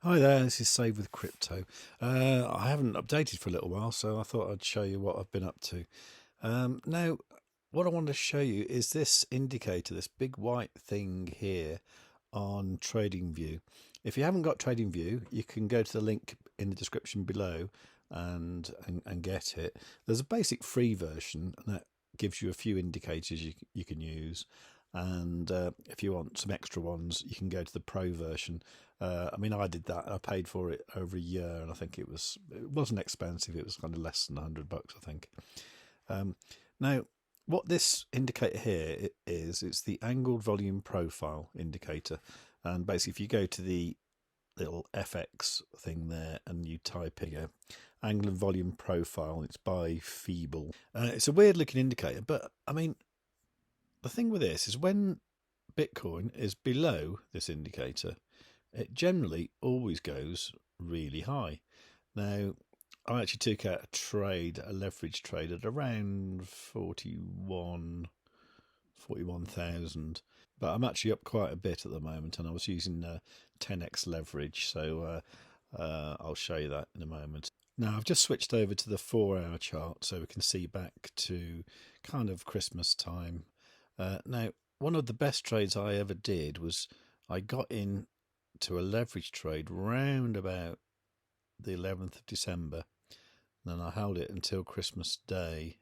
Hi there, this is Save with Crypto. I haven't updated for a little while, so I thought I'd show you what I've been up to. Now, what I want to show you is this indicator, this big white thing here on TradingView. If you haven't got TradingView, you can go to the link in the description below and get it. There's a basic free version, and that gives you a few indicators you can use. And if you want some extra ones, you can go to the pro version. I mean, I did that. I paid for it over a year, and I think it wasn't expensive. It was kind of less than $100, I think. Now, what this indicator here is, it's the angled volume profile indicator. And basically, if you go to the little FX thing there and you type in angle and volume profile, it's by Feeble. It's a weird looking indicator, but I mean, the thing with this is when Bitcoin is below this indicator, it generally always goes really high. Now, I actually took out a leverage trade at around 41,000, but I'm actually up quite a bit at the moment, and I was using 10x leverage, so I'll show you that in a moment. Now, I've just switched over to the 4-hour chart so we can see back to kind of Christmas time. Now, one of the best trades I ever did was I got in to a leverage trade round about the 11th of December. And then I held it until Christmas Day.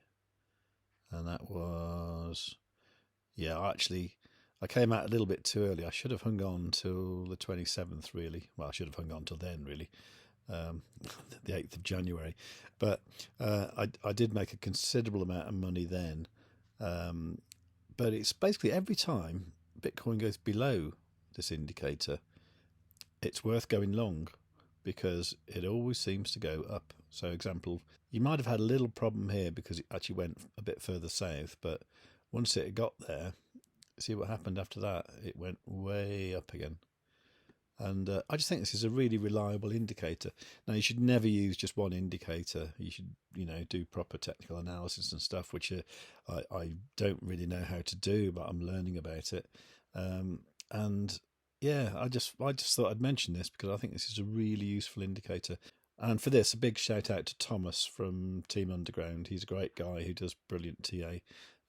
And that was, I came out a little bit too early. I should have hung on till the 27th, really. Well, I should have hung on till then, really. The 8th of January. But I did make a considerable amount of money then. But it's basically every time Bitcoin goes below this indicator, it's worth going long because it always seems to go up. So, example, you might have had a little problem here because it actually went a bit further south, but once it got there, see what happened after that? It went way up again. And I just think this is a really reliable indicator. Now, you should never use just one indicator. You should, do proper technical analysis and stuff, which I don't really know how to do, but I'm learning about it. And yeah, I just thought I'd mention this because I think this is a really useful indicator. And for this, a big shout out to Thomas from Team Underground. He's a great guy who does brilliant TA.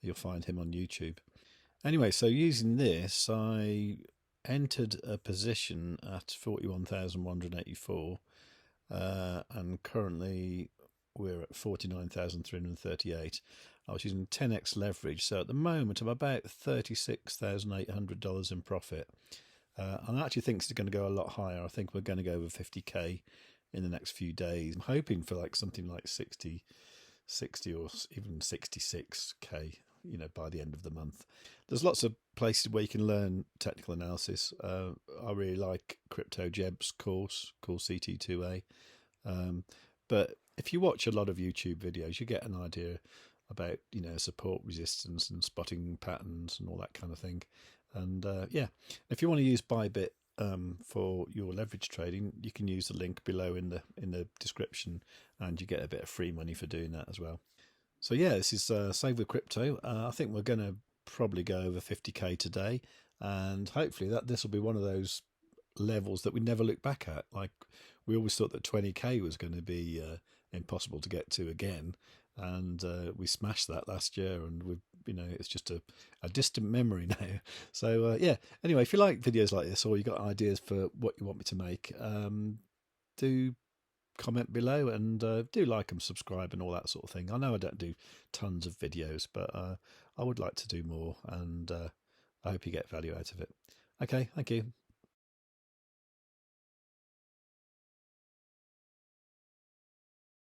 You'll find him on YouTube. Anyway, so using this, I entered a position at 41,184, and currently we're at 49,338. I was using 10x leverage, so at the moment I'm about $36,800 in profit. And I actually think it's going to go a lot higher. I think we're going to go over 50k in the next few days. I'm hoping for something like 60 or even 66k, by the end of the month. There's lots of places where you can learn technical analysis. I really like Crypto Jeb's course called CT2A. But if you watch a lot of YouTube videos, you get an idea about, support, resistance and spotting patterns and all that kind of thing. And if you want to use Bybit for your leverage trading, you can use the link below in the description, and you get a bit of free money for doing that as well. So yeah, this is Save with Crypto. I think we're going to probably go over 50k today, and hopefully this will be one of those levels that we never look back at. Like, we always thought that 20k was going to be impossible to get to again, and we smashed that last year, and it's just a distant memory now. So anyway, if you like videos like this, or you got ideas for what you want me to make, do comment below, and do like and subscribe and all that sort of thing. I know I don't do tons of videos, but I would like to do more, and I hope you get value out of it. Okay, thank you.